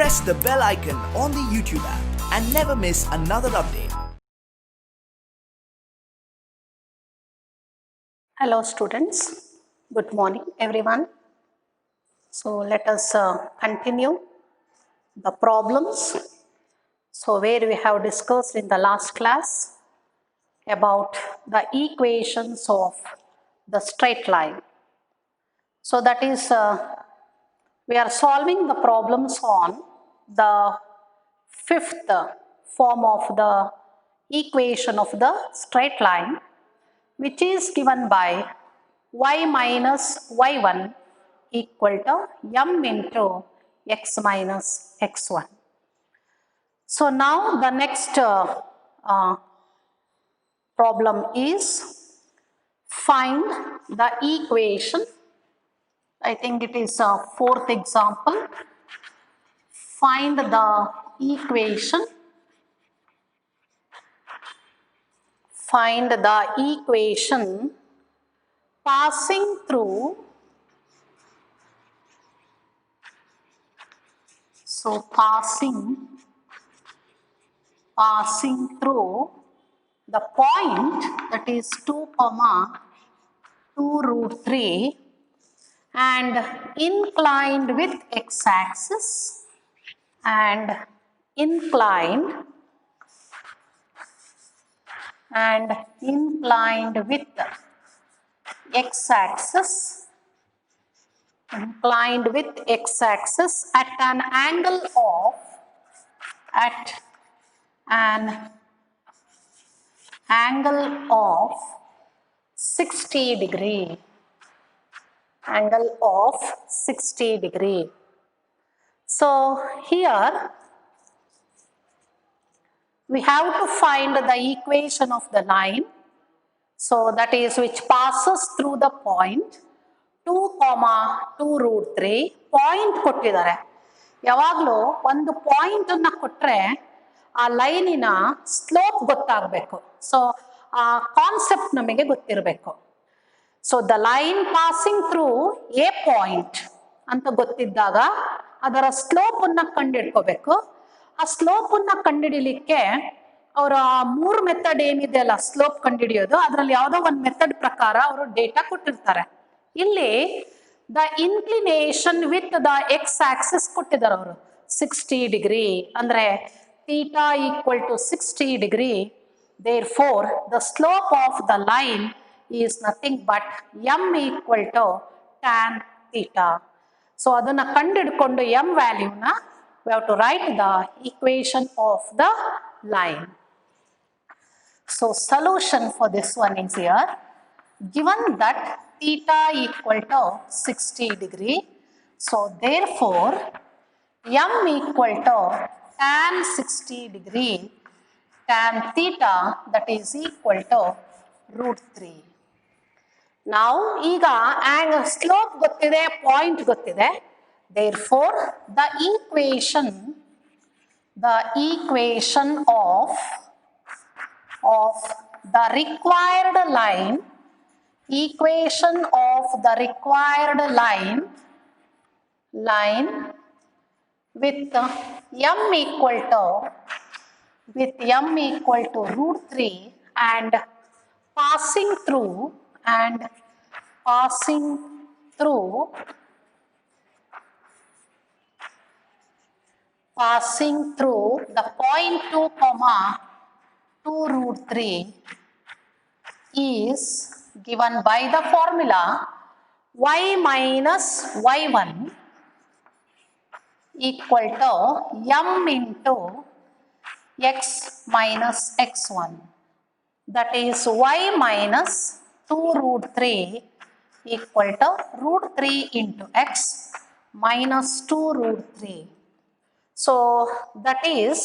press the bell icon on the YouTube app and never miss another update. Hello students, good morning everyone. So let us continue the problems. So where we have discussed in the last class about the equations of the straight line. So that is we are solving the problems on the fifth form of the equation of the straight line, which is given by y minus y1 equal to m into x minus x1. So now the next problem is find the equation. I think it is a fourth example. Find the equation. Find the equation passing through. So passing through the point that is 2, 2 root 3 and inclined with x-axis and inclined with x-axis at an angle of 60 degree. So here we have to find the equation of the line. So that is which passes through the point 2, 2 root 3 point ಕೊಟ್ಟಿದ್ದಾರೆ. ಯಾವಾಗಲೂ ಒಂದು point ಅನ್ನು ಕೊಟ್ಟರೆ ಆ ಲೈನಿನ slope ಗೊತ್ತಾಗಬೇಕು. So ಆ concept ನಮಗೆ ಗೊತ್ತಿರಬೇಕು. So the line passing through A point ಅಂತ ಗೊತ್ತಿದ್ದಾಗ ಅದರ ಸ್ಲೋಪ್ ಅನ್ನ ಕಂಡುಹಿಡ್ಕೋಬೇಕು. ಆ ಸ್ಲೋಪ್ ಅನ್ನ ಕಂಡುಹಿಡಿಲಿಕ್ಕೆ ಅವರ 3 ಮೆಥಡ್ ಏನಿದೆ ಅಲ್ಲ ಸ್ಲೋಪ್ ಕಂಡುಹಿಡಿಯೋದು, ಅದರಲ್ಲಿ ಯಾವುದೋ ಒಂದು ಮೆಥಡ್ ಪ್ರಕಾರ ಅವರು ಡೇಟಾ ಕೊಟ್ಟಿರ್ತಾರೆ. ಇಲ್ಲಿ the inclination with the x axis ಕೊಟ್ಟಿದ್ದಾರೆ ಅವರು 60 ಡಿಗ್ರಿ ಅಂದ್ರೆ theta equal to 60 degree. therefore the slope of the line is nothing but m equal to tan theta. So ಅದನ್ನ ಕಂಡುಹಿಡ್ಕೊಂಡು m ವ್ಯಾಲ್ಯೂನ we have to write the equation of the line. So solution for this one is here. Given that theta equal to 60 degree, so therefore m equal to tan 60 degree tan theta, that is equal to root 3. Now ಈಗ slope ಗೊತ್ತಿದೆ, point ಗೊತ್ತಿದೆ. therefore the equation of the required line with m equal to root 3 and passing through the point 2, 2 root 3 is given by the formula y minus y1 equal to m into x minus x1. That is y minus 2 root 3 equal to root 3 into x minus 2 root 3. So that is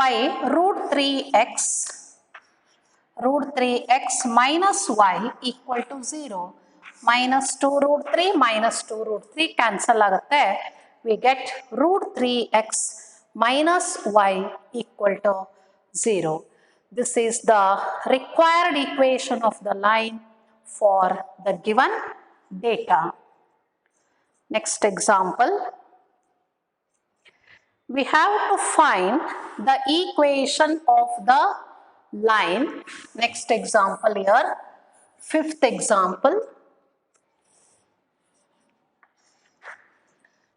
y root 3x minus y equal to 0. Minus 2 root 3 minus 2 root 3 cancel ಆಗುತ್ತೆ. We get root 3x minus y equal to 0. This is the required equation of the line for the given data. Next example. we have to find the equation of the line. Next example here, fifth example.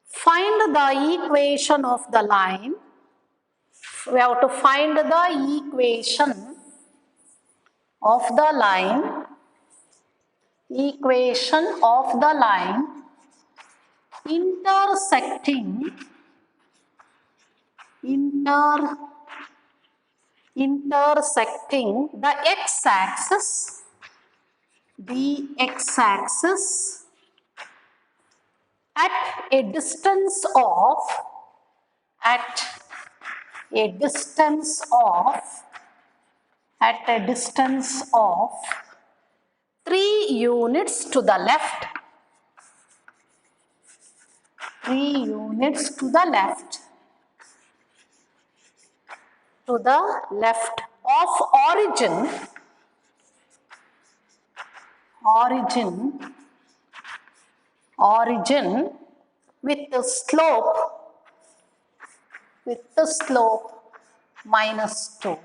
Find the equation of the line. We have to find the equation of the line. Equation of the line intersecting the x-axis, the x-axis at a distance of 3 units to the left. 3 units to the left of origin with the slope -2.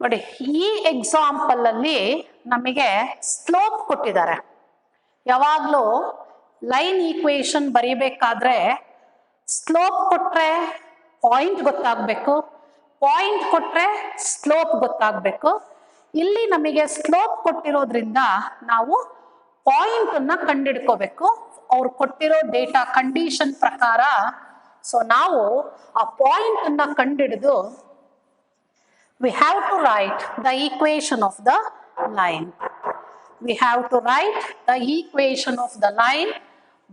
ನೋಡಿ, ಈ example ಅಲ್ಲಿ ನಮಗೆ slope ಕೊಟ್ಟಿದ್ದಾರೆ. ಯಾವಾಗಲೂ line equation ಬರೀಬೇಕಾದ್ರೆ slope ಕೊಟ್ರೆ point ಗೊತ್ತಾಗಬೇಕು, point ಕೊಟ್ರೆ slope ಗೊತ್ತಾಗಬೇಕು. ಇಲ್ಲಿ ನಮಗೆ ಸ್ಲೋಪ್ ಕೊಟ್ಟಿರೋದ್ರಿಂದ ನಾವು ಪಾಯಿಂಟ್ ಅನ್ನ ಕಂಡುಹಿಡ್ಕೋಬೇಕು ಅವ್ರು ಕೊಟ್ಟಿರೋ ಡೇಟಾ ಕಂಡೀಷನ್ ಪ್ರಕಾರ. ಸೊ ನಾವು ಆ ಪಾಯಿಂಟ್ ಅನ್ನ ಕಂಡುಹಿಡಿದು we have to write the equation of the line. We have to write the equation of the line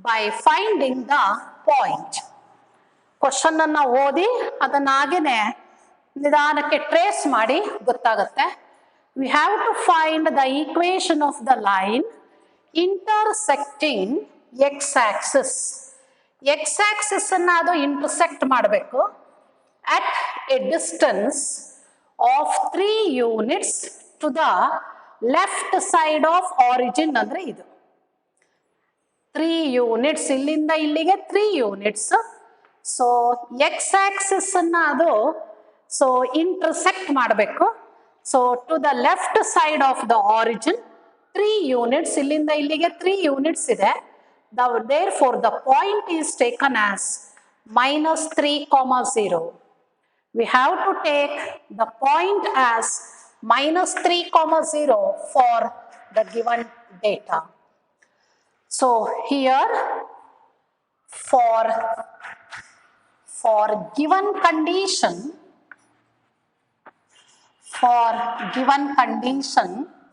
by finding the point. Question ಅನ್ನ ಓದಿ ಅದನ್ನ ಹಾಗೇನೆ ನಿಧಾನಕ್ಕೆ ಟ್ರೇಸ್ ಮಾಡಿ ಗೊತ್ತಾಗುತ್ತೆ. We have to find the equation of the line intersecting x-axis. x-axis ಅನ್ನ ಅದು intersect ಮಾಡಬೇಕು at a distance of 3 units to the left side of origin. ಅಂದ್ರೆ ಇದು 3 units, ಇಲ್ಲಿಂದ ಇಲ್ಲಿಗೆ 3 units. ಸೊ x-axis ಅನ್ನ ಅದು ಇಂಟರ್ಸೆಕ್ಟ್ ಮಾಡಬೇಕು. So to the left side of the origin 3 units, ಇಲ್ಲಿಂದ ಇಲ್ಲಿಗೆ 3 units ಇದೆ. Therefore the point is taken as -3, 0. We have to take the point as -3, 0 for the given data. So here for given condition,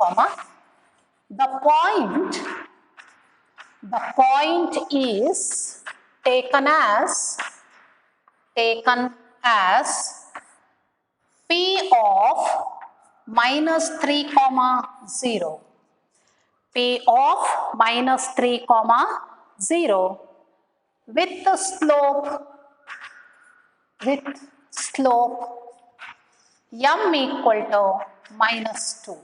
comma, the point is taken as P of -3, 0. P of -3, 0 with the slope m equal to -2.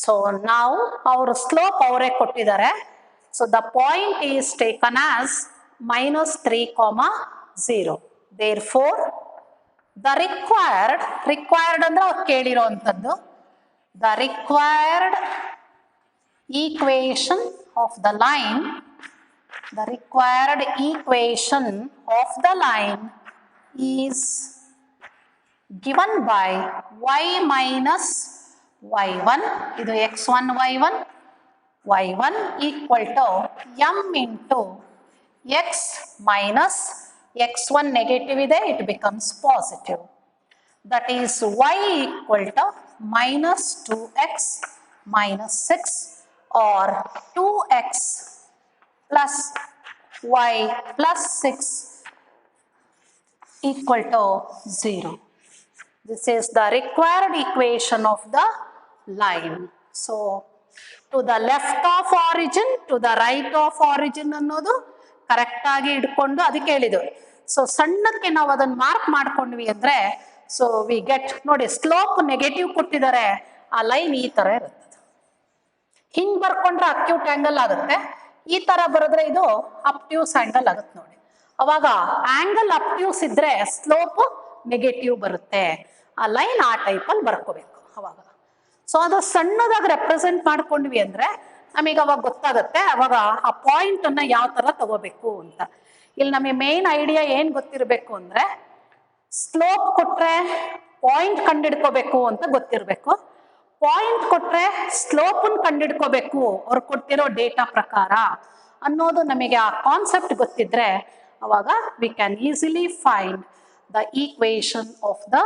So now our slope ಅವರೇ ಕೊಟ್ಟಿದ್ದಾರೆ. So the point is taken as -3, 0. Therefore the required ಅಂದ್ರೆ ಅವ್ರು ಕೇಳಿರೋಂಥದ್ದು, the required equation of the line is given by y minus y1, ಇದು x1 y1 equal to m into x minus x1 negative ಇದೆ, it becomes positive. That is y equal to -2x minus 6 or 2x plus y plus 6 equal to 0. This is the required equation of the line. So to the left of origin, to the right of origin ಅನ್ನೋದು correct ಆಗಿ ಇಟ್ಕೊಂಡು ಅದಕ್ಕೆ ಹೇಳಿದ್ರು. So ಸಣ್ಣಕ್ಕೆ ನಾವು ಅದನ್ನ mark ಮಾಡ್ಕೊಂಡ್ವಿ ಅಂದ್ರೆ ಸೊ ವಿ ಗೆಟ್, ನೋಡಿ ಸ್ಲೋಪ್ ನೆಗೆಟಿವ್ ಕೊಟ್ಟಿದ್ದಾರೆ, ಆ ಲೈನ್ ಈ ತರ ಇರುತ್ತೆ. ಹಿಂಗ್ ಬರ್ಕೊಂಡ್ರೆ ಅಕ್ಯೂಟ್ ಆಂಗಲ್ ಆಗುತ್ತೆ, ಈ ತರ ಬರೆದ್ರೆ ಇದು ಅಬ್ಟ್ಯೂಸ್ ಆಂಗಲ್ ಆಗುತ್ತೆ. ನೋಡಿ ಅವಾಗ ಆಂಗಲ್ ಅಪ್ಟ್ಯೂಸ್ ಇದ್ರೆ ಸ್ಲೋಪ್ ನೆಗೆಟಿವ್ ಬರುತ್ತೆ. ಆ ಲೈನ್ ಆ ಟೈಪಲ್ಲಿ ಬರ್ಕೋಬೇಕು ಅವಾಗ. ಸೊ ಅದು ಸಣ್ಣದಾಗಿ ರೆಪ್ರೆಸೆಂಟ್ ಮಾಡ್ಕೊಂಡ್ವಿ ಅಂದ್ರೆ ನಮಗೆ ಅವಾಗ ಗೊತ್ತಾಗುತ್ತೆ ಅವಾಗ ಆ ಪಾಯಿಂಟ್ ಅನ್ನ ಯಾವ ತರ ತಗೋಬೇಕು ಅಂತ. ಇಲ್ಲಿ ನಮಗೆ ಮೇನ್ ಐಡಿಯಾ ಏನ್ ಗೊತ್ತಿರಬೇಕು ಅಂದ್ರೆ ಸ್ಲೋಪ್ ಕೊಟ್ರೆ ಪಾಯಿಂಟ್ ಕಂಡಿಡ್ಕೋಬೇಕು ಅಂತ ಗೊತ್ತಿರಬೇಕು. ಪಾಯಿಂಟ್ ಕೊಟ್ರೆ ಸ್ಲೋಪ್ ಕಂಡಿಡ್ಕೋಬೇಕು ಅವ್ರು ಕೊಟ್ಟಿರೋ ಡೇಟಾ ಪ್ರಕಾರ ಅನ್ನೋದು ನಮಗೆ ಆ ಕಾನ್ಸೆಪ್ಟ್ ಗೊತ್ತಿದ್ರೆ ಅವಾಗ we can easily find the equation of the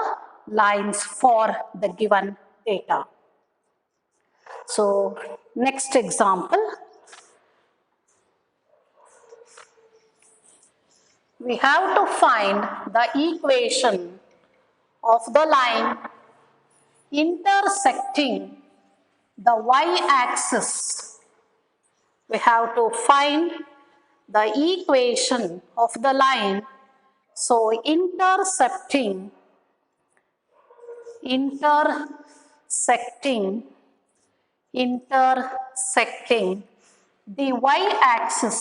lines for the given data. So next example, we have to find the equation of the line intersecting the y-axis. We have to find the equation of the line. So intersecting the y-axis,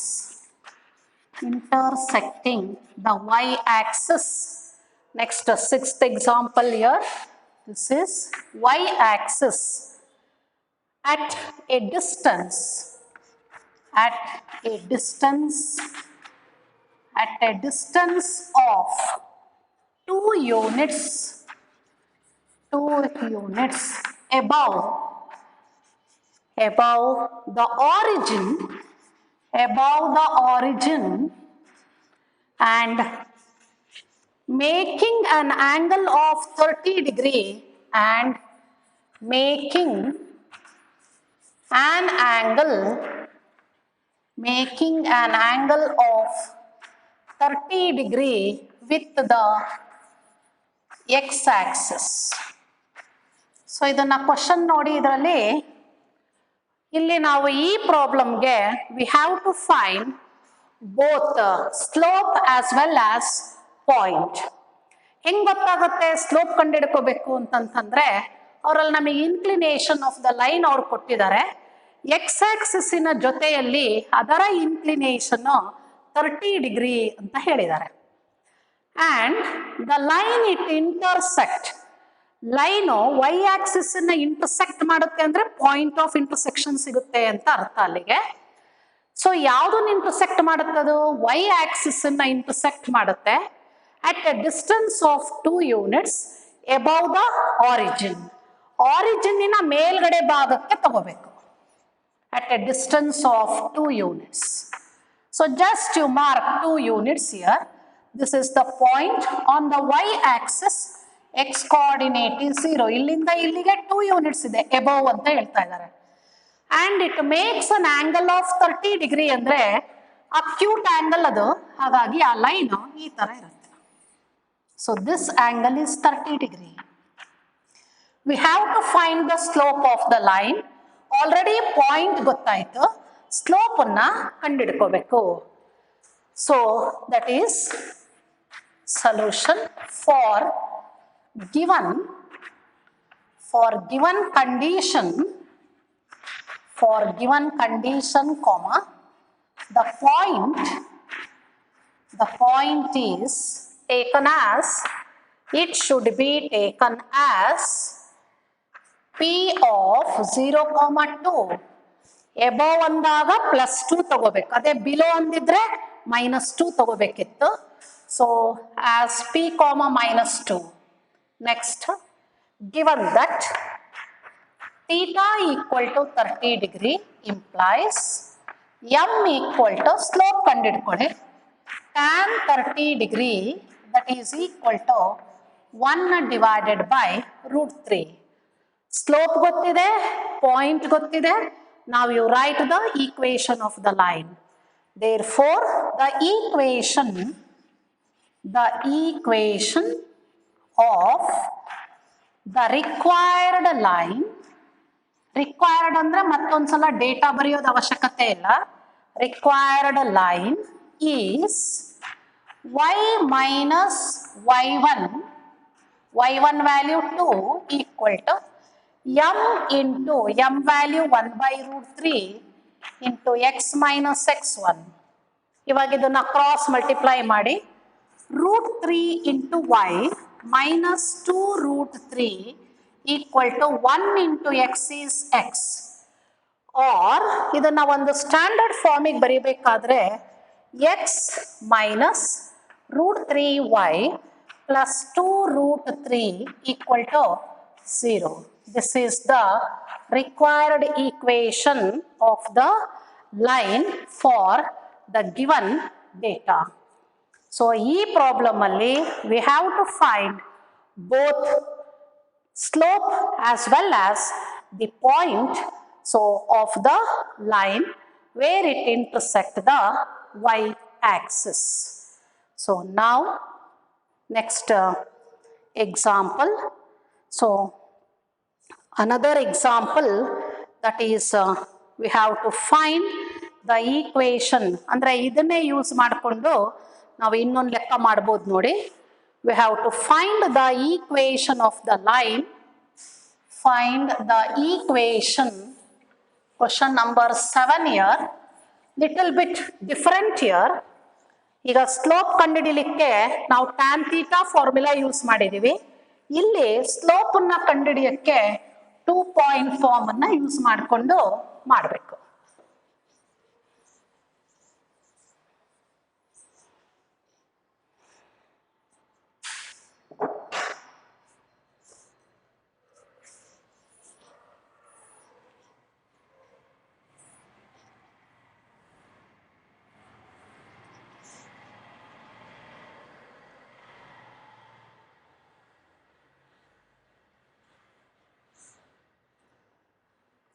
intersecting the y-axis. Next, sixth example here. This is y-axis at a distance of 2 units above the origin and making an angle of 30 degree and making an angle of 30 degree with the x-axis. So ಇದನ್ನ question ನೋಡಿ, ಇದರಲ್ಲಿ ಇಲ್ಲಿ ನಾವು ಈ ಪ್ರಾಬ್ಲಮ್ಗೆ we have to find both slope as well as point. ಹೆಂಗ್ ಗೊತ್ತಾಗುತ್ತೆ slope ಕಂಡುಹಿಡ್ಕೋಬೇಕು ಅಂತಂತಂದ್ರೆ ಅವರಲ್ಲಿ ನಮಗೆ ಇನ್ಕ್ಲಿನೇಷನ್ ಆಫ್ ದ ಲೈನ್ ಅವ್ರು ಕೊಟ್ಟಿದ್ದಾರೆ. ಎಕ್ಸ್ ಆಕ್ಸಿಸ್ಸಿನ ಜೊತೆಯಲ್ಲಿ ಅದರ ಇನ್ಕ್ಲಿನೇಷನ್ 30 ಡಿಗ್ರಿ ಅಂತ ಹೇಳಿದ್ದಾರೆ. And the line it intersect, line y axis ಅನ್ನ ಇಂಟರ್ಸೆಕ್ಟ್ ಮಾಡುತ್ತೆ ಅಂದ್ರೆ ಪಾಯಿಂಟ್ ಆಫ್ ಇಂಟರ್ಸೆಕ್ಷನ್ ಸಿಗುತ್ತೆ ಅಂತ ಅರ್ಥ ಅಲ್ಲಿಗೆ. ಸೊ ಯಾವ್ದನ್ನ ಇಂಟರ್ಸೆಕ್ಟ್ ಮಾಡುತ್ತದು? ವೈ ಆಕ್ಸಿಸ್ ಅನ್ನ ಇಂಟರ್ಸೆಕ್ಟ್ ಮಾಡುತ್ತೆ at a distance of 2 units above the origin. ಆರಿಜಿನ್ನಿನ ಮೇಲ್ಗಡೆ ಭಾಗಕ್ಕೆ ತಗೋಬೇಕು. At a distance of 2 units. So just you mark 2 units here. This is the point on the y axis. X coordinate is 0. ಇಲ್ಲಿಂದ ಇಲ್ಲಿಗೆ 2 units ಇದೆ, above ಅಂತ ಹೇಳ್ತಾ ಇದ್ದಾರೆ. And it makes an angle of 30 degree ಅಂದ್ರೆ acute angle ಅದು, ಹಾಗಾಗಿ ಆ ಲೈನ್ ಈ ತರ ಇರುತ್ತೆ. So this angle is 30 degree. We have to find the slope of the line. Already point ಗೊತ್ತಾಯ್ತು, ಸ್ಲೋಪ್ ಅನ್ನ ಕಂಡುಹಿಡ್ಕೋಬೇಕು. So that is solution for given condition, comma, the point is taken as, it should be taken as P of 0,2. above ಅಂದಾಗ +2 ತಗೋಬೇಕು, ಅದೇ below ಅಂದಿದ್ರೆ -2 ತಗೋಬೇಕಿತ್ತು. So as P, -2. Next, given that theta equal to 30 degree implies m equal to slope ಕಂಡುಹಿಡ್ಕೊಳ್ಳಿ, tan 30 degree that is equal to 1 divided by √3. Slope ಗೊತ್ತಿದೆ, point ಗೊತ್ತಿದೆ. Now you write the equation of the line. Therefore, the equation of the required line, required ಅಂದ್ರೆ ಮತ್ತೊಂದ್ಸಲ data ಬರೆಯೋದು ಅವಶ್ಯಕತೆ ಇಲ್ಲ. Required line is y minus y1 value 2 equal to m into m value 1 by √3 into x minus x1. ಇವಾಗ ಇದನ್ನ cross multiply ಮಾಡಿ √3 into y minus 2 √3 equal to 1 into x is x. Or ಇದನ್ನ ಒಂದು standard ಫಾರ್ಮಿಗೆ ಬರೀಬೇಕಾದ್ರೆ x minus √3y plus 2 √3 equal to 0. This is the required equation of the line for the given data. So, ಈ problem ಅಲ್ಲಿ we have to find both slope as well as the point of the line where it intersects the y-axis. So, now next example. So, another example that is we have to find the equation. ಅಂದ್ರೆ ಇದನ್ನೇ use ಮಾಡಿಕೊಂಡು ನಾವು ಇನ್ನೊಂದು ಲೆಕ್ಕ ಮಾಡಬಹುದು ನೋಡಿ. We have to find the equation of the line. Find the equation. Question number 7 here. Little bit different here. ಈಗ slope ಕಂಡುಹಿಡಿಯಲಿಕ್ಕೆ ನಾವು tan theta ಫಾರ್ಮುಲಾ ಯೂಸ್ ಮಾಡಿದೀವಿ. ಇಲ್ಲಿ ಸ್ಲೋಪ್ ಅನ್ನ ಕಂಡುಹಿಡಿಯಕ್ಕೆ 2 ಪಾಯಿಂಟ್ ಫಾರ್ಮ್ ಅನ್ನ ಯೂಸ್ ಮಾಡಿಕೊಂಡು ಮಾಡಬೇಕು.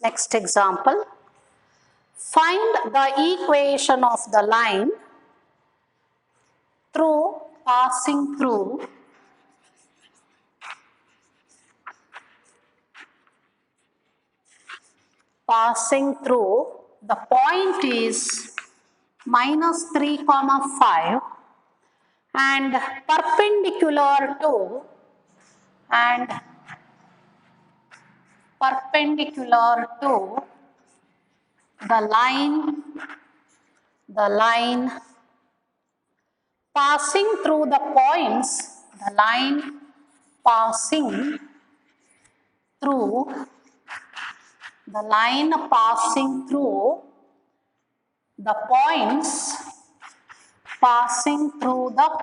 Next example, find the equation of the line passing through the point is -3,5 and perpendicular to the line passing through the points, the line passing through the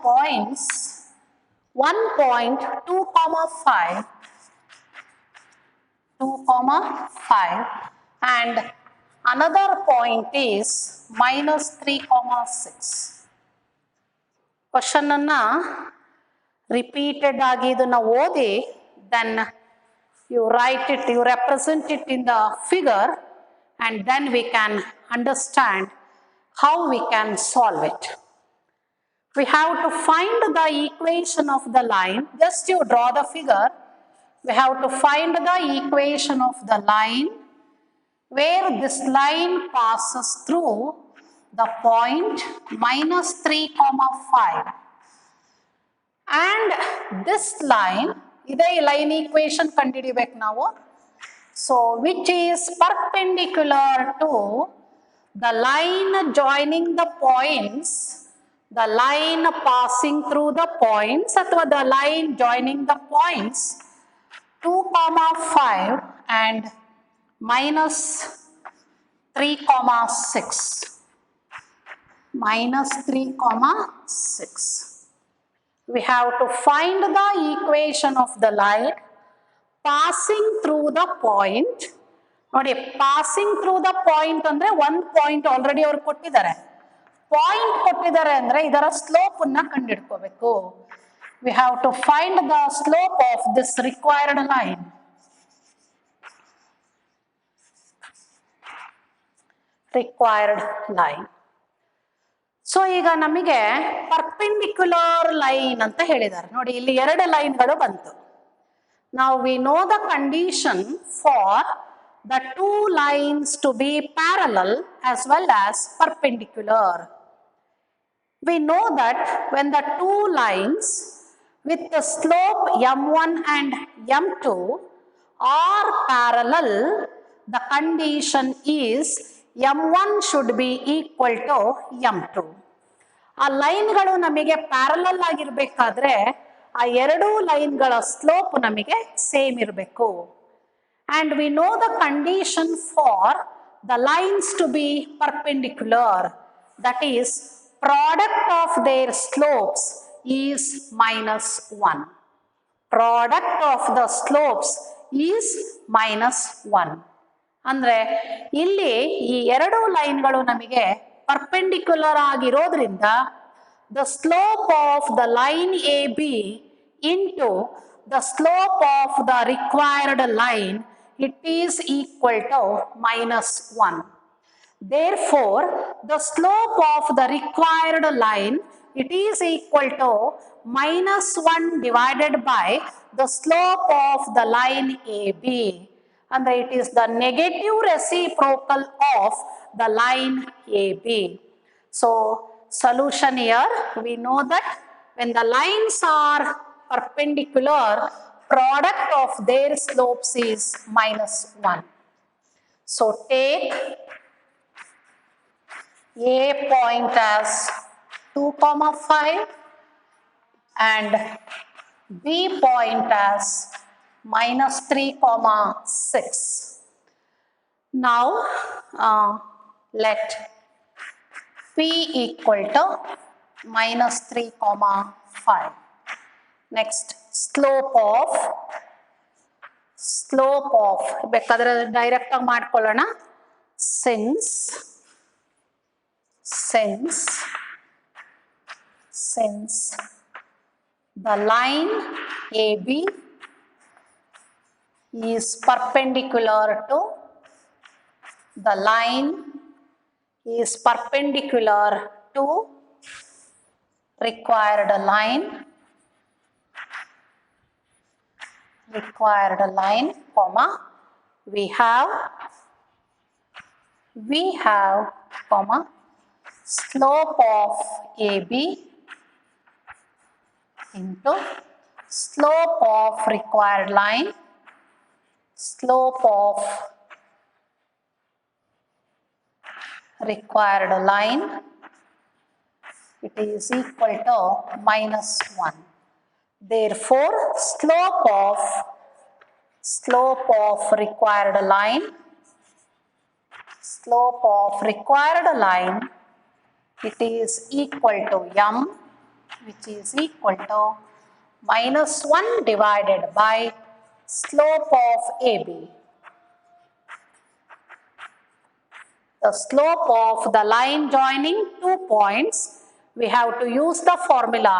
points 1 point 2,5 and another point is -3,6. Question anna repeated agi idanna odi, then you write it, you represent it in the figure, and then we can understand how we can solve it. We have to find the equation of the line. Just you draw the figure. We have to find the equation of the line where this line passes through the point -3,5 and this line, iday line equation ಕಂಡುಹಿಡಿಯಬೇಕು ನಾವು. So, which is perpendicular to the line joining the points, the line passing through the points ಅಥವಾ the line joining the points 2,5 and -3,6. We have to find the equation of the line passing through the point. ನೋಡಿ, passing through the point ಅಂದ್ರೆ ಒಂದು point already ಅವರು ಕೊಟ್ಟಿದ್ದಾರೆ. Point ಕೊಟ್ಟಿದ್ದಾರೆ ಅಂದ್ರೆ ಇದರ slope ಅನ್ನ ಕಂಡುಹಿಡ್ಕೋಬೇಕು. We have to find the slope of this required line. So ಈಗ ನಮಗೆ ಪರ್ಪೆಂಡಿಕ್ಯುಲರ್ ಲೈನ್ ಅಂತ ಹೇಳಿದ್ದಾರೆ. ನೋಡಿ, ಇಲ್ಲಿ 2 ಲೈನ್ಗಳು ಬಂತು. Now we know the condition for the 2 lines to be parallel as well as perpendicular. We know that when the 2 lines with the slope m1 and m2 are parallel, the condition is m1 should be equal to m2. ಆ ಲೈನ್ಗಳು ನಮಗೆ parallel ಆಗಿರ್ಬೇಕಾದ್ರೆ ಆ ಎರಡೂ ಲೈನ್ಗಳ slope ನಮಗೆ same ಇರಬೇಕು. And we know the condition for the lines to be perpendicular, that is product of their slopes is -1. Product of the slopes is -1. ಅಂದ್ರೆ ಇಲ್ಲಿ ಈ ಎರಡು ಲೈನ್ಗಳು ನಮಗೆ ಪರ್ಪೆಂಡಿಕ್ಯುಲರ್ ಆಗಿರೋದ್ರಿಂದ the slope of the line AB into the slope of the required line, it is equal to -1. Therefore, the slope of the required line, it is equal to -1 divided by the slope of the line AB. And it is the negative reciprocal of the line AB. So, solution here, we know that when the lines are perpendicular, product of their slopes is -1. So, take A point as 2,5 and B point as -3,6. Now, let P equal to -3,5. Next, slope of ಬೇಕಾದ್ರೆ direct ಆಗಿ ಮಾಡ್ಕೊಳ್ಳೋಣ. since the line AB is perpendicular to required line, comma, we have comma, slope of AB into slope of required line, it is equal to -1. Therefore, slope of required line, it is equal to m, which is equal to -1 divided by slope of AB. The slope of the line joining 2 points, we have to use the formula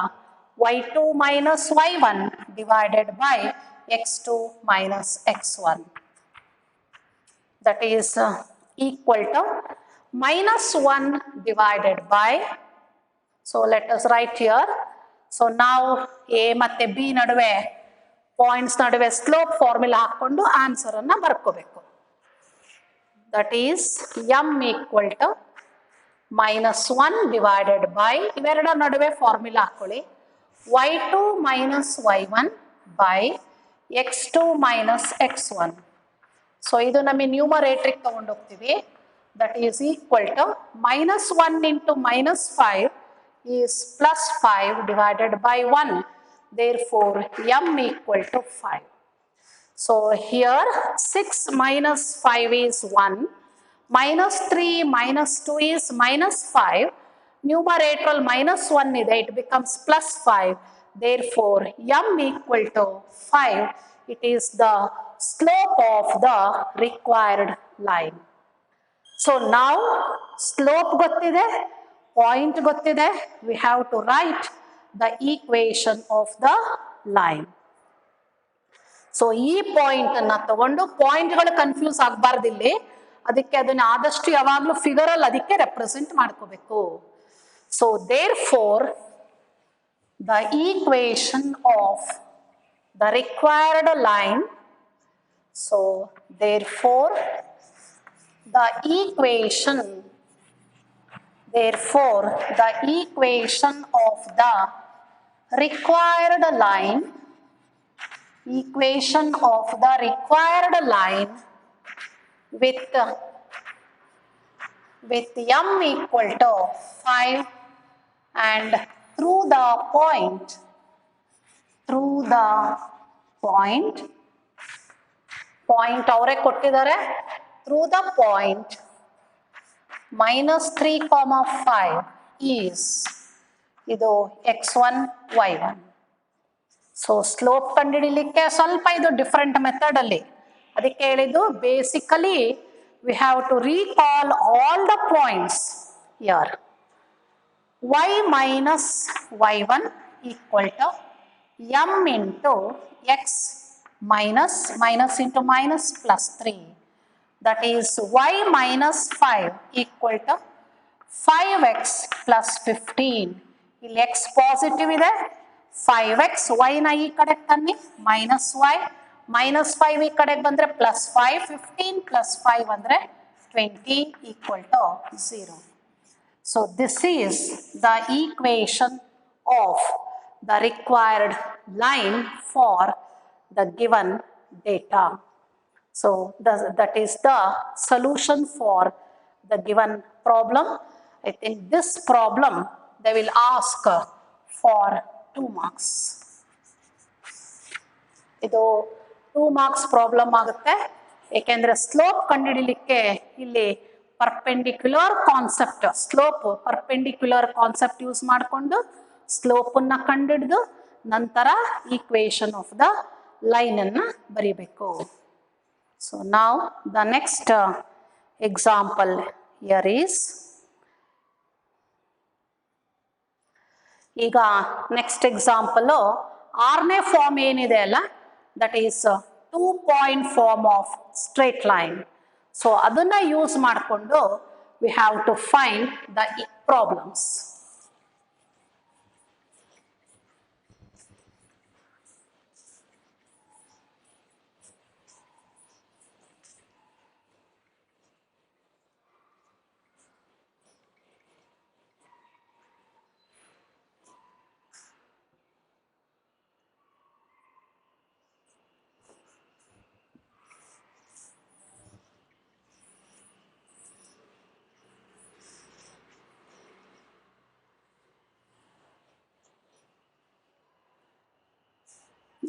y2 minus y1 divided by x2 minus x1. That is equal to -1 divided by, so let us write here. So now A ಮತ್ತೆ B ನಡುವೆ points ನಡುವೆ slope formula ಹಾಕೊಂಡು answer ಅನ್ನ ಬರ್ಕೋಬೇಕು. That is m equal to -1 divided by, ಇವೆರಡ ನಡುವೆ formula ಹಾಕೊಳ್ಳಿ, y2 minus y1 by x2 minus x1. So ಇದು ನಮಗೆ ನ್ಯೂಮರೇಟ್ರಿಗೆ ತಗೊಂಡು ಹೋಗ್ತೀವಿ. That is equal to -1 into -5 is +5 divided by 1. Therefore, m equal to 5. So here 6 minus 5 is 1, -3 minus 2 is -5. Numerator -1 ಇದೆ, it becomes +5. Therefore, m equal to 5. It is the slope of the required line. So now slope ಗೊತ್ತಿದೆ, point ಗೊತ್ತಿದೆ, we have to write the equation of the line. So ಈ point ಅನ್ನ ತಗೊಂಡು, ಪಾಯಿಂಟ್ಗಳು confuse ಆಗಬಾರ್ದು ಇಲ್ಲಿ, ಅದಕ್ಕೆ ಅದನ್ನ ಆದಷ್ಟು ಯಾವಾಗಲೂ ಫಿಗರ್ ಅಲ್ಲಿ ಅದಕ್ಕೆ ರೆಪ್ರೆಸೆಂಟ್ ಮಾಡ್ಕೋಬೇಕು. So therefore the equation of the required line, so therefore the equation of the required line, with m equal to 5 and through the point ಅವರೇ ಕೊಟ್ಟಿದ್ದಾರೆ, through the point -3, 5 is ಇದು x1 y1. ಸೊ ಸ್ಲೋಪ್ ಕಂಡುಹಿಡಿಯಲಿಕ್ಕೆ ಸ್ವಲ್ಪ ಇದು different method ಅಲ್ಲಿ, ಅದಕ್ಕೆ ಹೇಳಿದ್ದು basically we have to recall all the points here. y minus y1 equal to m into x minus into minus plus 3. That is y minus 5 equal to 5x plus 15. ಇಲ್ಲಿ x positive ಇದೆ, 5x y ನ ಈ ಕಡೆಗೆ ತನ್ನಿ minus y, minus 5 ಈ ಕಡೆಗೆ ಬಂದ್ರೆ plus 5, 15 plus 5 ಅಂದ್ರೆ 20 equal to 0. So this is the equation of the required line for the given data. So that is the solution for the given problem. I think this problem they will ask for 2 marks. ಇದು 2 marks problem ಆಗುತ್ತೆ, ಏಕೆಂದ್ರೆ slope ಕಂಡುಹಿಡಿಯಲಿಕ್ಕೆ ಇಲ್ಲಿ perpendicular concept, slope perpendicular concept use ಮಾಡಿಕೊಂಡು ಸ್ಲೋಪನ್ನ ಕಂಡುಹಿಡಿದು ನಂತರ equation of the line ಅನ್ನ ಬರೀಬೇಕು. So ನಾವ್ the next example here is, ಈಗ ನೆಕ್ಸ್ಟ್ ಎಕ್ಸಾಂಪಲ್ 6ನೇ ಫಾರ್ಮ್ ಏನಿದೆ ಅಲ್ಲ, that is 2 point form of straight line. So ಅದನ್ನ ಯೂಸ್ ಮಾಡಿಕೊಂಡು we have to find the problems.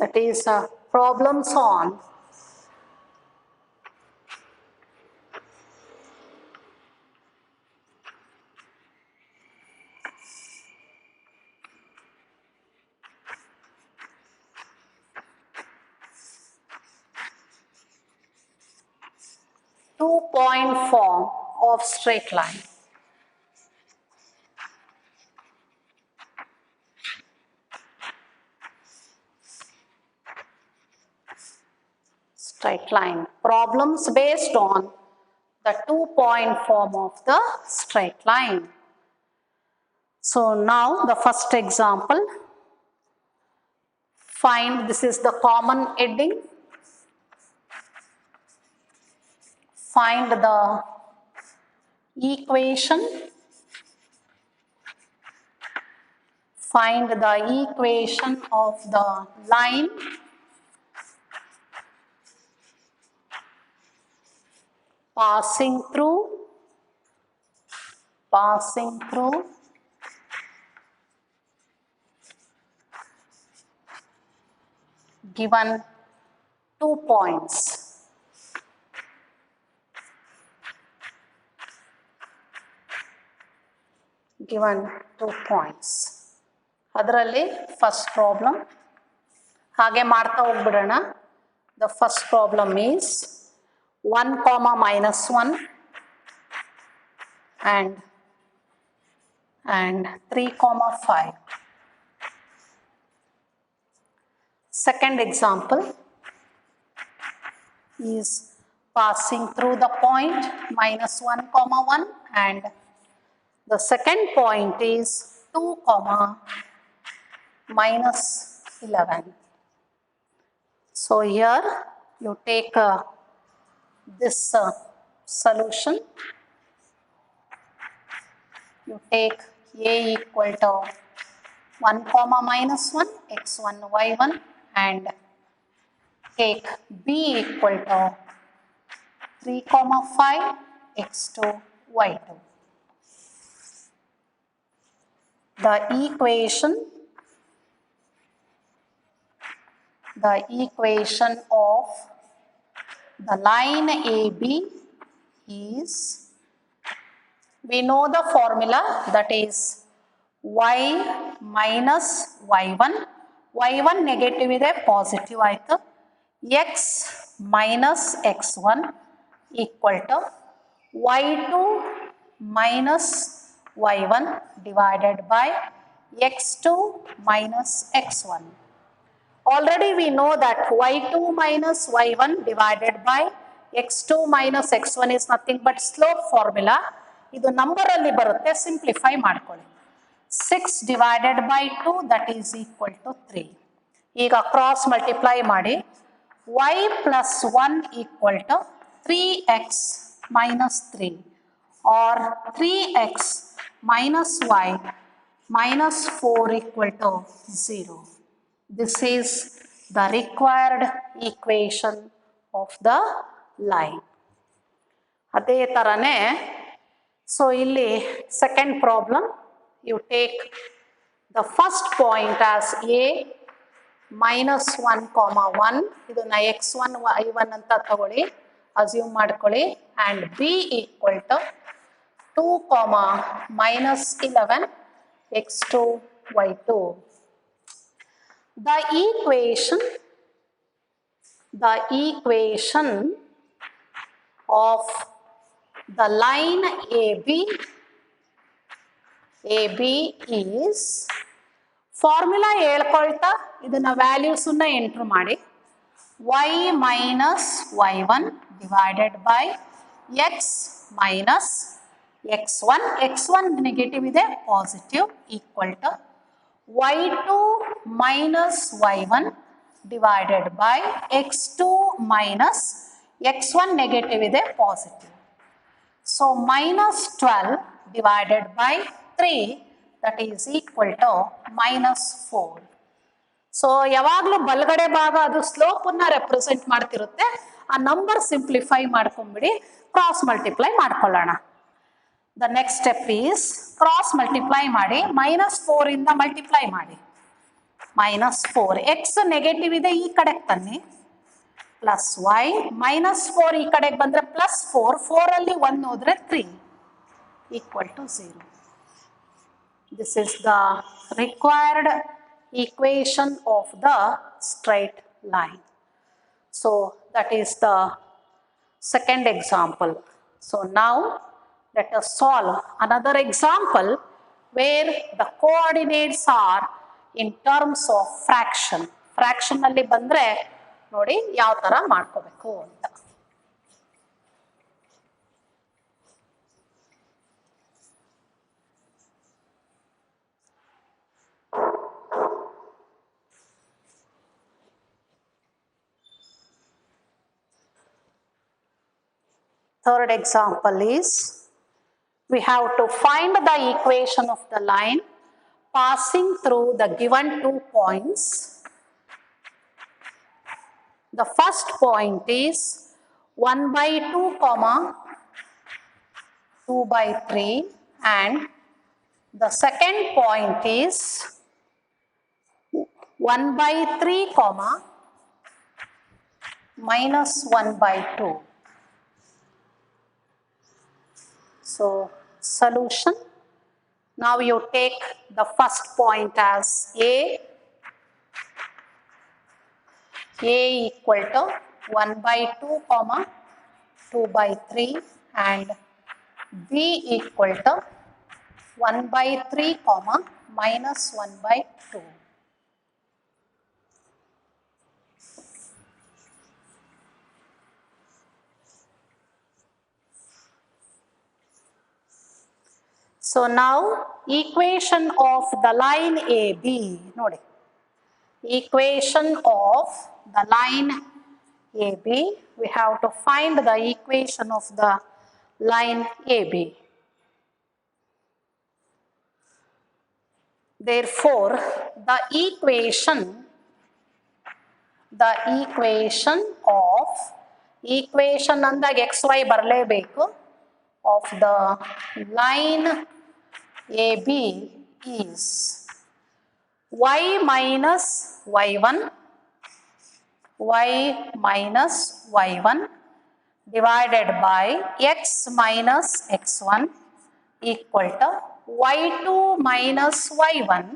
That is problems on two-point form of straight line. Straight line problems based on the 2-point form of the straight line. So now the first example, find, this is the common heading, find the equation, find the equation of the line passing through given 2 points. Given 2 points. ಅದರಲ್ಲಿ first problem ಹಾಗೆ ಮಾಡ್ತಾ ಹೋಗ್ಬಿಡೋಣ. The first problem is 1, -1 and 3, 5. Second example is passing through the point -1, 1 and the second point is 2, -11. So here you take this solution, you take A equal to 1, -1, x1, y1 and take B equal to 3, 5, x2, y2. the equation of the line AB is, we know the formula, that is y minus y1. y1 negative ಇದೆ, positive ಆಯಿತು. x minus x1 equal to y2 minus y1 divided by x2 minus x1. Already we know that y2 minus y1 divided by x2 minus x1 is nothing but slope formula. ಇದು number ಅಲ್ಲಿ ಬರುತ್ತೆ, simplify ಮಾಡ್ಕೊಳ್ಳಿ. 6 divided by 2 that is equal to 3. ಈಗ cross multiply ಮಾಡಿ, y plus 1 equal to 3x minus 3 or 3x minus y minus 4 equal to 0. This is the required equation of the line. ಅದೇ ಥರನೇ, so ಇಲ್ಲಿ second problem, you take the first point as a minus 1 comma 1, ಇದನ್ನ x1 y1 ಅಂತ ತಗೊಳ್ಳಿ, assume ಮಾಡ್ಕೊಳ್ಳಿ, and b equal to 2 comma minus 11 x2 y2. The equation of the line AB is, formula ಹೇಳ್ಕೊಳ್ತಾ ಇದನ್ನ ವ್ಯಾಲ್ಯೂಸನ್ನ enter ಮಾಡಿ, y minus y1 divided by x minus x1, x1 negative ಇದೆ, positive, equal to y2 minus y1 divided by x2 minus x1 negative ಇದೆ, positive. So minus 12 divided by 3 that is equal to minus 4. So ಯಾವಾಗಲೂ ಬಲಗಡೆ ಭಾಗ ಅದು ಸ್ಲೋಪನ್ನು represent ಮಾಡ್ತಿರುತ್ತೆ, ಆ number simplify ಮಾಡ್ಕೊಂಡ್ಬಿಡಿ, cross multiply ಮಾಡ್ಕೊಳ್ಳೋಣ. The next step is cross multiply ಮಾಡಿ, minus 4 ಇಂದ multiply ಮಾಡಿ, ಮೈನಸ್ 4, ಎಕ್ಸ್ ನೆಗೆಟಿವ್ ಇದೆ ಈ ಕಡೆಗೆ ತನ್ನಿ, ಪ್ಲಸ್ ವೈ ಮೈನಸ್ 4 ಈ ಕಡೆಗೆ ಬಂದರೆ ಪ್ಲಸ್ 4, 4 ಅಲ್ಲಿ 1 ಹೋದ್ರೆ 3 equal to 0. This is the required equation of the straight line. So that is the second example. So now let us solve another example where the coordinates are in terms of fraction. Fraction ಅಲ್ಲಿ ಬಂದ್ರೆ ನೋಡಿ ಯಾವ ತರ ಮಾಡ್ಕೋಬೇಕು ಅಂತ. Third example is, we have to find the equation of the line passing through the given 2 points. The first point is 1 by 2 comma 2 by 3, and the second point is 1 by 3 comma minus 1 by 2. So solution, now you take the first point as a equal to 1 by 2 comma 2 by 3, and b equal to 1 by 3 comma minus 1 by 2. So now equation of the line AB, ನೋಡಿ, equation of the line AB, we have to find the equation of the line AB. Therefore the equation of, equation ಅಂದಾಗ xy ಬರಲೇಬೇಕು, of the line AB is y minus y1 divided by x minus x1 equal to y2 minus y1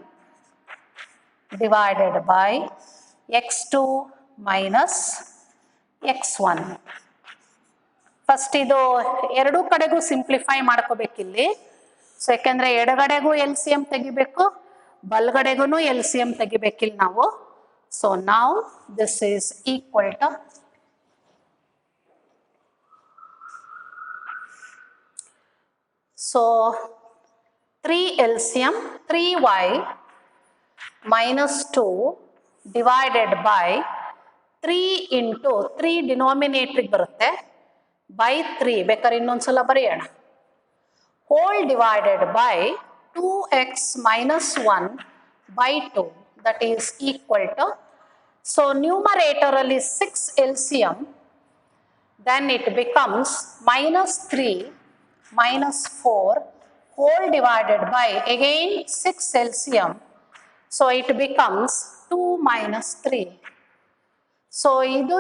divided by x2 minus x1. First ಇದು ಎರಡೂ ಕಡೆಗೂ simplify ಮಾಡ್ಕೋಬೇಕಿಲ್ಲಿ. So ಯಾಕೆಂದ್ರೆ ಎಡಗಡೆಗೂ L C M ತೆಗಿಬೇಕು, ಬಲಗಡೆಗೂ L C M ತೆಗಿಬೇಕಿಲ್ಲಿ ನಾವು. So ನಾವು this is equal to so 3 LCM 3y minus 2 divided by 3 into 3 denominator ಬರುತ್ತೆ by 3 ಬೇಕಾದ್ರೆ ಇನ್ನೊಂದ್ಸಲ ಬರೆಯೋಣ, whole divided by 2x minus 1 by 2 that is equal to, so numerator ಅಲ್ಲಿ 6 LCM, then it becomes minus 3 minus 4 whole divided by again 6 LCM, so it becomes 2 minus 3. So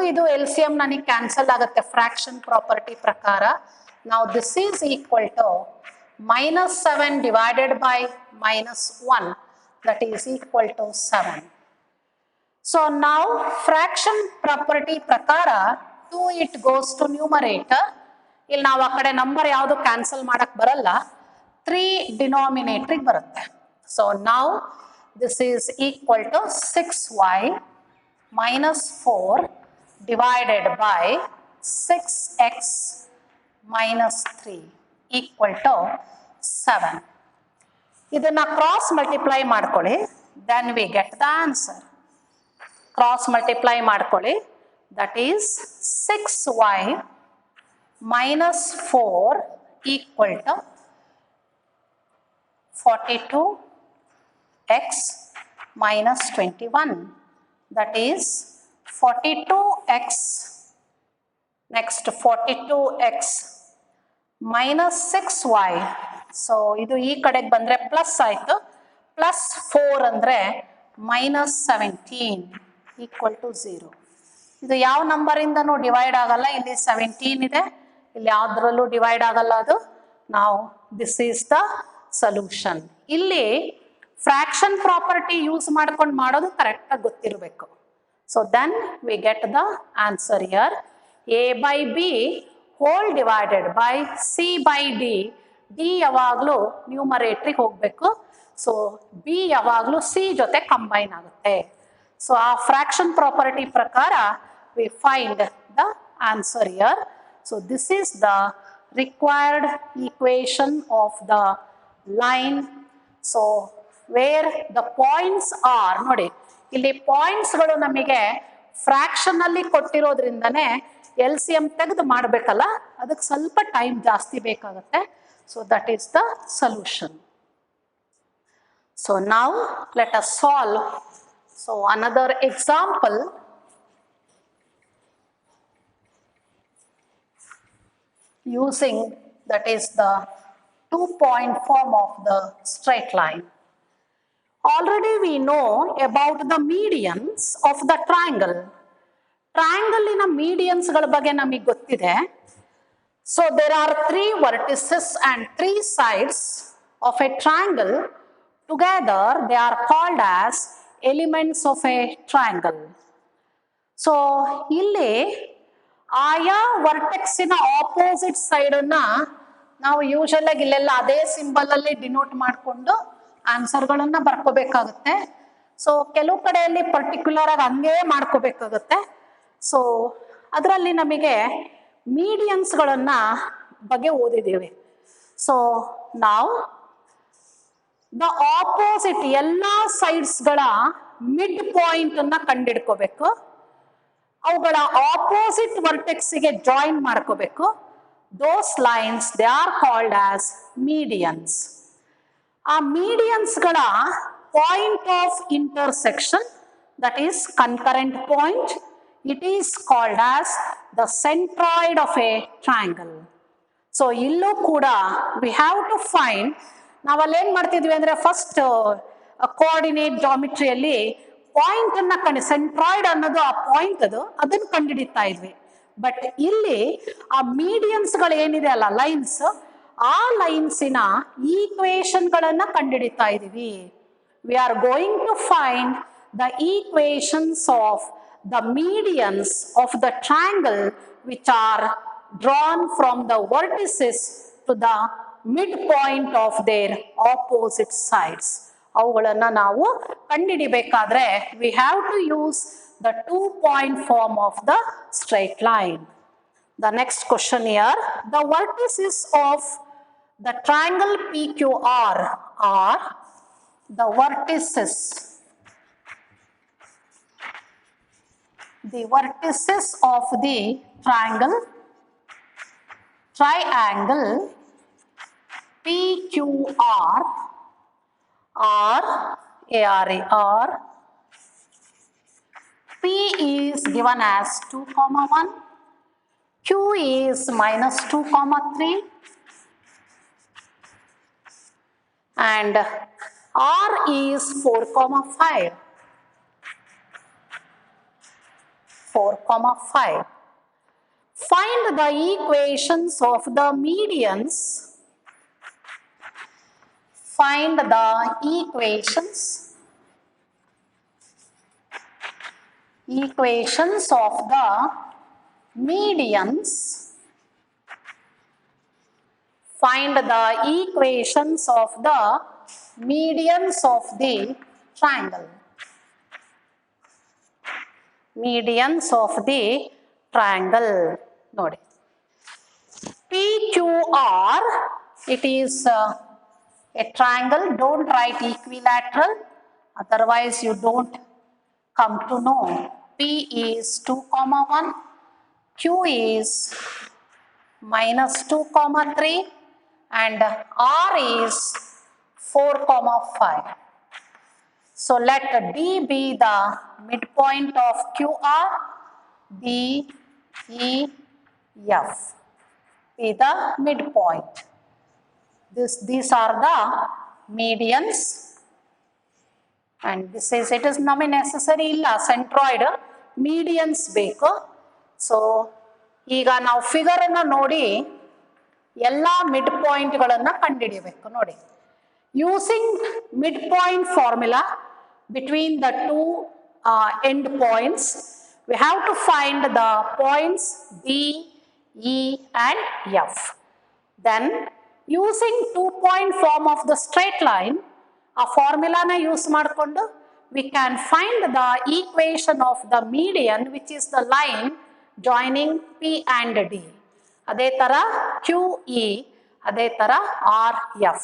ಇದು LCM ನನಗೆ cancel ಆಗುತ್ತೆ fraction property ಪ್ರಕಾರ. Now this is equal to minus 7 divided by minus 1 that is equal to 7. So now fraction property ಪ್ರಕಾರ 2 it goes to numerator. ಇಲ್ಲಿ ನಾವು ಆ ಕಡೆ number ಯಾವುದು ಕ್ಯಾನ್ಸಲ್ ಮಾಡಕ್ ಬರಲ್ಲ, 3 ಡಿನಾಮಿನೇಟರ್ ಬರುತ್ತೆ. ಸೊ ನಾವು this is equal to 6y minus 4 divided by 6x minus 3 equal to 7. ಇದನ್ನ ಕ್ರಾಸ್ ಮಲ್ಟಿಪ್ಲೈ ಮಾಡ್ಕೊಳ್ಳಿ, then we get the answer. Cross multiply ಮಾಡ್ಕೊಳ್ಳಿ, that is 6y minus 4 equal to 42x minus 21, that is 42x, next 42x minus 6y. so ಇದು ಈ ಕಡೆಗೆ ಬಂದ್ರೆ plus ಆಯ್ತು, plus 4 ಅಂದ್ರೆ minus 17 equal to 0. ಇದು ಯಾವ ನಂಬರ್ ಇಂದನೂ ಡಿವೈಡ್ ಆಗಲ್ಲ, ಇಲ್ಲಿ 17 ಇದೆ, ಇಲ್ಲಿ ಯಾವ್ದ್ರಲ್ಲೂ ಡಿವೈಡ್ ಆಗಲ್ಲ ಅದು. ನಾವು ದಿಸ್ ಈಸ್ ದ ಸೊಲ್ಯೂಷನ್. ಇಲ್ಲಿ ಫ್ರಾಕ್ಷನ್ ಪ್ರಾಪರ್ಟಿ ಯೂಸ್ ಮಾಡ್ಕೊಂಡು ಮಾಡೋದು ಕರೆಕ್ಟಾಗಿ ಗೊತ್ತಿರಬೇಕು. So then we get the answer here, a by b whole divided by c by d. D ಯಾವಾಗಲೂ ನ್ಯೂಮರೇಟ್ರಿಗೆ ಹೋಗಬೇಕು, ಸೊ ಬಿ ಯಾವಾಗಲೂ ಸಿ ಜೊತೆ ಕಂಬೈನ್ ಆಗುತ್ತೆ. ಸೊ ಆ ಫ್ರಾಕ್ಷನ್ ಪ್ರಾಪರ್ಟಿ ಪ್ರಕಾರ we find the answer here. So this is the required equation of the line. So where the points are, ನೋಡಿ ಇಲ್ಲಿ ಪಾಯಿಂಟ್ಸ್ ಗಳು ನಮಗೆ ಫ್ರಾಕ್ಷನ್ ಅಲ್ಲಿ ಕೊಟ್ಟಿರೋದ್ರಿಂದನೇ ಎಲ್ ಸಿ ಎಂ ತೆಗೆದು ಮಾಡಬೇಕಲ್ಲ, ಅದಕ್ಕೆ ಸ್ವಲ್ಪ ಟೈಮ್ ಜಾಸ್ತಿ ಬೇಕಾಗುತ್ತೆ. So that is the solution. So now let us solve. So another example, using that is the 2-point form of the straight line. Already we know about the medians of the triangle. Triangle in a medians ಗಳ ಬಗ್ಗೆ ನಮಗೆ ಗೊತ್ತಿದೆ. So there are 3 vertices and 3 sides of a triangle. Together they are called as elements of a triangle. So ಇಲ್ಲಿ ಆಯಾ ವರ್ಟೆಕ್ಸಿನ opposite side ಅನ್ನ ನಾವು usual ಆಗಿ ಇಲ್ಲೆಲ್ಲ ಅದೇ ಸಿಂಬಲ್ ಅಲ್ಲಿ ಡಿನೋಟ್ ಮಾಡಿಕೊಂಡು ಆನ್ಸರ್ಗಳನ್ನ ಬರ್ಕೋಬೇಕಾಗುತ್ತೆ. ಸೊ ಕೆಲವು ಕಡೆಯಲ್ಲಿ ಪರ್ಟಿಕ್ಯುಲರ್ ಆಗಿ ಹಂಗೇ ಮಾಡ್ಕೋಬೇಕಾಗುತ್ತೆ. ಸೊ ಅದರಲ್ಲಿ ನಮಗೆ ಮೀಡಿಯನ್ಸ್ಗಳನ್ನ ಬಗ್ಗೆ ಓದಿದ್ದೀವಿ. ಸೊ ನಾವು ದ ಆಪೋಸಿಟ್ ಎಲ್ಲ ಸೈಡ್ಸ್ಗಳ ಮಿಡ್ ಪಾಯಿಂಟ್ ಅನ್ನ ಕಂಡಿಡ್ಕೋಬೇಕು, ಅವುಗಳ ಆಪೋಸಿಟ್ ವರ್ಟೆಕ್ಸ್ಗೆ ಜಾಯಿನ್ ಮಾಡ್ಕೋಬೇಕು. Those lines they are called as medians. ಆ ಮೀಡಿಯನ್ಸ್ಗಳ point of intersection, that is concurrent point, it is called as the centroid of a triangle. So ಇಲ್ಲೂ ಕೂಡ ವಿ ಹ್ಯಾವ್ ಟು ಫೈಂಡ್ ನಾವಲ್ಲಿ ಏನ್ ಮಾಡ್ತಿದ್ವಿ ಅಂದ್ರೆ ಫಸ್ಟ್ ಕೋಆರ್ಡಿನೇಟ್ ಜಾಮಿಟ್ರಿಯಲ್ಲಿ ಪಾಯಿಂಟ್ ಅನ್ನ centroid ಅನ್ನೋದು ಆ ಪಾಯಿಂಟ್ ಅದನ್ನ ಕಂಡುಹಿಡಿತಾ ಇದ್ವಿ. ಬಟ್ ಇಲ್ಲಿ ಆ ಮೀಡಿಯನ್ಸ್ ಗಳು ಏನಿದೆ ಅಲ್ಲ ಲೈನ್ಸ್, ಆ ಲೈನ್ಸಿನ ಈಕ್ವೇಶನ್ ಗಳನ್ನ ಕಂಡುಹಿಡಿತಾ ಇದೀವಿ. We are going to find the equations of the medians of the triangle which are drawn from the vertices to the midpoint of their opposite sides. ಅವುಗಳನ್ನು ನಾವು ಕಂಡುಹಿಡಿಬೇಕಾದ್ರೆ we have to use the 2-point form of the straight line. The next question here, the vertices of the triangle PQR are the vertices of the triangle PQR are ARAR. P is given as 2,1, Q is -2,3, and R is 4,5. 4,5. Find the equations of the medians. Find the equations of the medians. Find the equations of the medians of the triangle. Medians of the triangle. Nodi. PQR, it is a triangle. Don't write equilateral, otherwise you don't come to know. P is 2,1, Q is -2,3, and R is 4,5. So let D be the midpoint of QR, D, E, F be the midpoint. These are the medians, and this is, it is not necessary illa centroid, medians ಬೇಕು. So ಈಗ ನಾವು figure ಅನ್ನ ನೋಡಿ ಎಲ್ಲ mid point ಗಳನ್ನ ಕಂಡುಹಿಡಿಯಬೇಕು. ನೋಡಿ, using midpoint formula between the two end points, we have to find the points D, E and F. Then using 2-point form of the straight line, a formula na use madkondu we can find the equation of the median, which is the line joining P and D. ಅದೇ ತರ QE, ಅದೇ ತರ RF.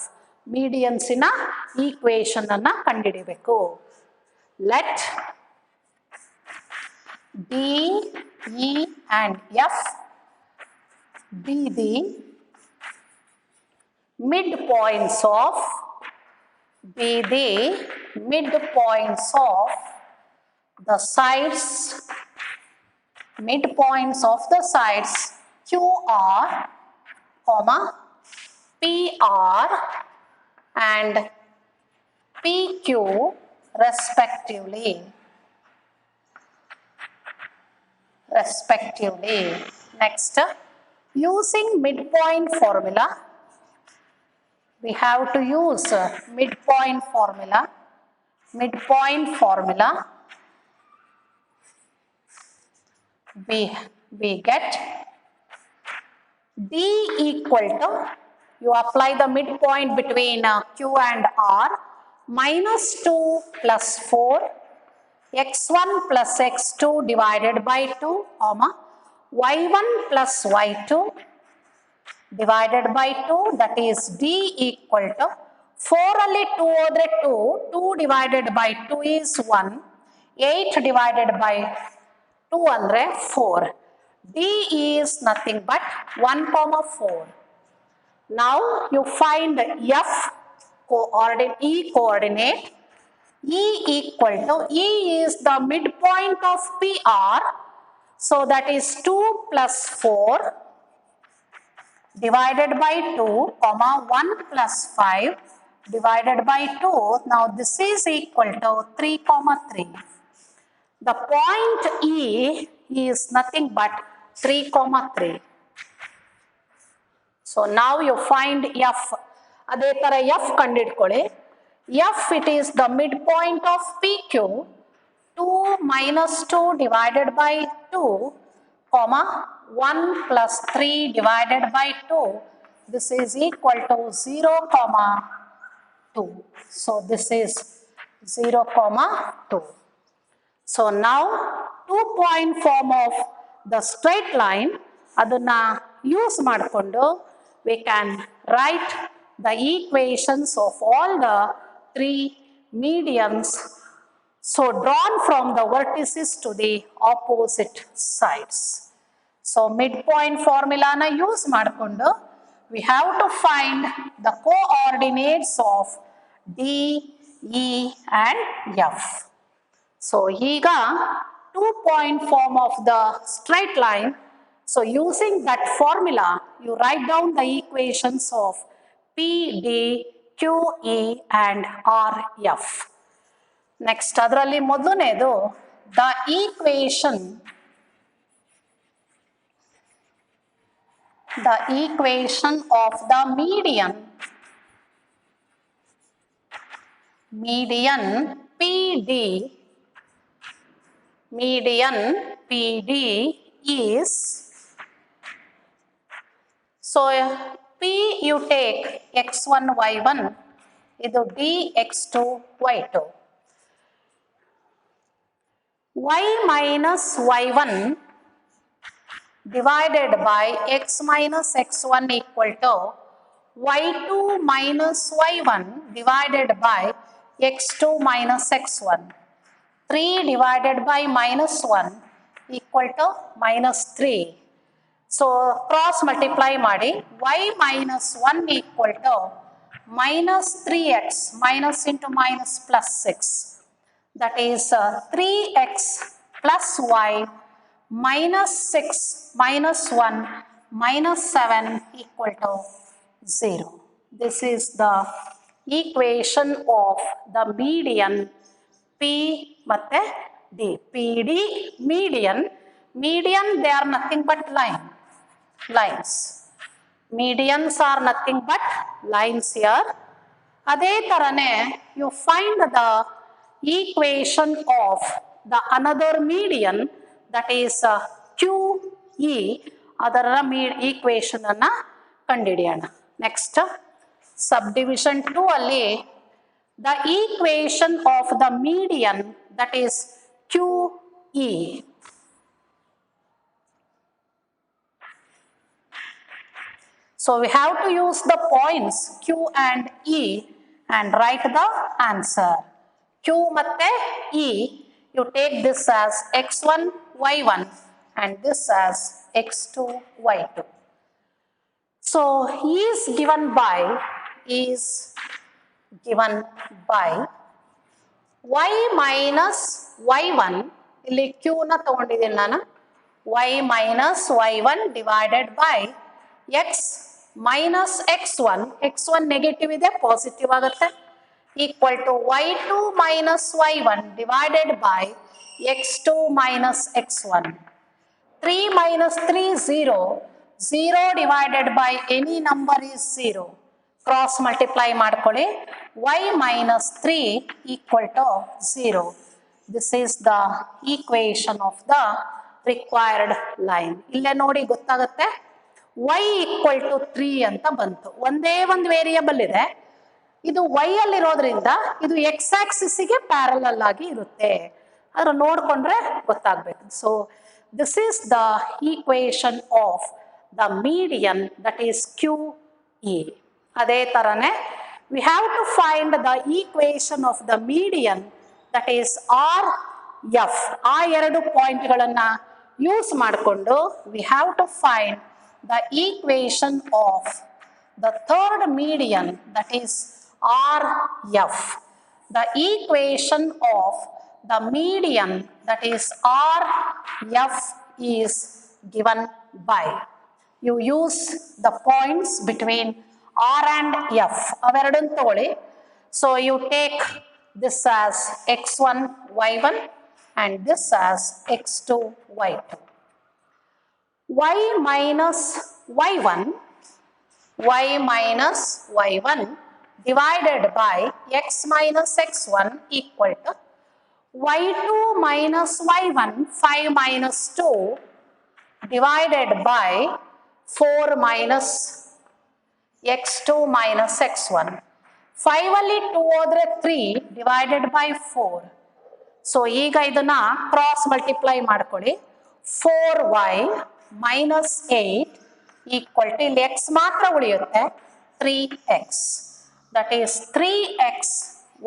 ಮೀಡಿಯನ್ಸಿನ equation ಅನ್ನ ಕಂಡುಹಿಡಿಯಬೇಕು. Let D, E and F be the midpoints of the sides, QR, PR and PQ respectively. Next, using midpoint formula, we have to use midpoint formula. We get D equal to, you apply the midpoint between Q and R, -2 plus 4, x1 plus x2 divided by 2, y1 plus y2 divided by 2, that is D equal to 4 ಅಲ್ಲಿ 2 ಹೋದ್ರೆ 2 divided by 2 is 1, 8 divided by 2 ಅಂದ್ರೆ 4. D is nothing but 1,4. Now you find F coordinate, E coordinate. E equal to, E is the midpoint of PR, so that is 2 plus 4 divided by 2, 1 plus 5 divided by 2. Now this is equal to 3 comma 3. The point E is nothing but 3 comma 3. So now you find F. ಅದೇ ತರ F ಕಂಡಿಡ್ಕೊಳ್ಳಿ. F, it is the midpoint of PQ. 2 minus 2 divided by 2, comma 1 plus 3 divided by 2. This is equal to 0 comma 2. So this is 0 comma 2. So now 2-point form of the straight line ಅದನ್ನ use ಮಾಡಿಕೊಂಡು we can write the equations of all the 3 medians, so drawn from the vertices to the opposite sides. So midpoint formula na use ಮಾಡಿಕೊಂಡು we have to find the coordinates of D, E and F. So ಈಗ 2-point form of the straight line. So using that formula, you write down the equations of P, D, Q, E and R, F. Next, ಅದರಲ್ಲಿ ಮೊದಲನೇದು the equation of the median PD is, so P you take x1 y1, idu D x2 y2. Y minus y1 divided by x minus x1 equal to y2 minus y1 divided by x2 minus x1. 3 divided by minus 1 equal to minus 3. So cross multiply ಮಾಡಿ y minus 1 equal to minus 3x, minus into minus plus 6. That is 3x plus y minus 6 minus 1 minus 7 equal to 0. This is the equation of the median P ಮತ್ತೆ D. PD median, they are nothing but lines. Medians are nothing but lines here. ಅದೇ ತರನೇ you find the equation of the another median, that is QE. ಅದರ equation ಅನ್ನ ಕಂಡುಹಿಡಿಯೋಣ. Next, subdivision 2 ಅಲ್ಲಿ the equation of the median, that is QE. So we have to use the points Q and E and write the answer. Q ಮತ್ತೆ E, you take this as x1 y1 and this as x2 y2. So E is given by y minus y1, ಇಲ್ಲಿ q ನ ತಗೊಂಡಿದ್ದೀನಿ ನಾನು, y minus y1 divided by x minus x1, x1 negative ಇದೆ positive ಆಗುತ್ತೆ, equal to y2 minus y1 divided by x2 minus x1. 3 minus 3 0, 0 divided by any number is 0. Cross multiply ಮಾಡ್ಕೊಳ್ಳಿ, y minus 3 equal to 0. This is the equation of the required line. ಇಲ್ಲೇ ನೋಡಿ ಗೊತ್ತಾಗುತ್ತೆ, y equal to 3 ಅಂತ ಬಂತು. ಒಂದೇ ಒಂದು variable ಇದೆ, ಇದು y ಅಲ್ಲಿರೋದ್ರಿಂದ ಇದು x axis ಗೆ ಪ್ಯಾರಲಲ್ ಆಗಿ ಇರುತ್ತೆ, ಅದರ ನೋಡ್ಕೊಂಡ್ರೆ ಗೊತ್ತಾಗಬೇಕು. So this is the equation of the median, that is QE. ಅದೇ ತರನೇ we have to find the equation of the median, that is RF. ಆ ಎರಡು ಪಾಯಿಂಟ್ಗಳನ್ನ ಯೂಸ್ ಮಾಡಿಕೊಂಡು we have to find the equation of the third median, that is RF. The equation of the median, that is RF, is given by, you use the points between R and F. ಅವೆರಡನ್ನು ತಗೊಳ್ಳಿ, So you take this as x1, y1 and this as x2, y2. Y minus y1 divided by x minus x1 equal to y2 minus y1 5 minus 2 divided by 4 minus x2 minus x1. 5 ಅಲ್ಲಿ 2 ಹೋದ್ರೆ 3 divided by 4. So ಈಗ ಇದನ್ನ cross multiply ಮಾಡ್ಕೊಳ್ಳಿ. 4y minus 8 equal to ಇಲ್ಲಿ x ಮಾತ್ರ ಉಳಿಯುತ್ತೆ 3x. That is 3x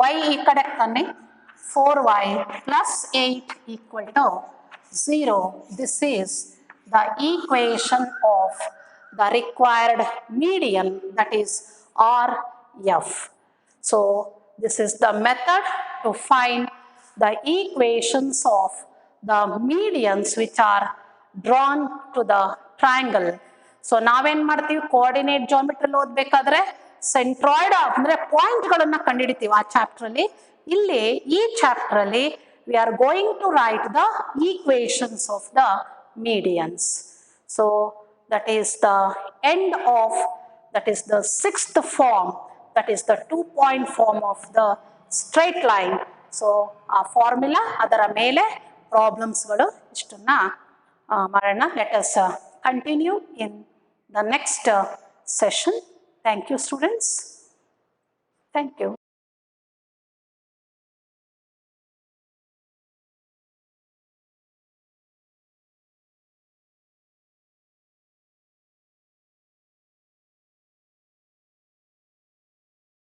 y ಈ ಕಡೆ ತನ್ನಿ 4y plus 8 equal to 0. This is the equation of the required median, that is RF. So this is the method to find the equations of the medians which are drawn to the triangle. So ನಾವೇನ್ ಮಾಡ್ತೀವಿ, coordinate geometry ಓದಬೇಕಾದ್ರೆ centroid ಅಂದ್ರೆ point ಗಳನ್ನ ಕಂಡುಹಿಡಿತೀವಿ ಆ chapter ಅಲ್ಲಿ. ಇಲ್ಲಿ ಈ chapter ಅಲ್ಲಿ we are going to write the equations of the medians. So that is the end of, that is the sixth form, that is the 2-point form of the straight line. So ಆ formula ಅದರ ಮೇಲೆ problems ಗಳು ಇಷ್ಟನ್ನ ಮಾಡೋಣ. Let us continue in the next session. Thank you, students. Thank you.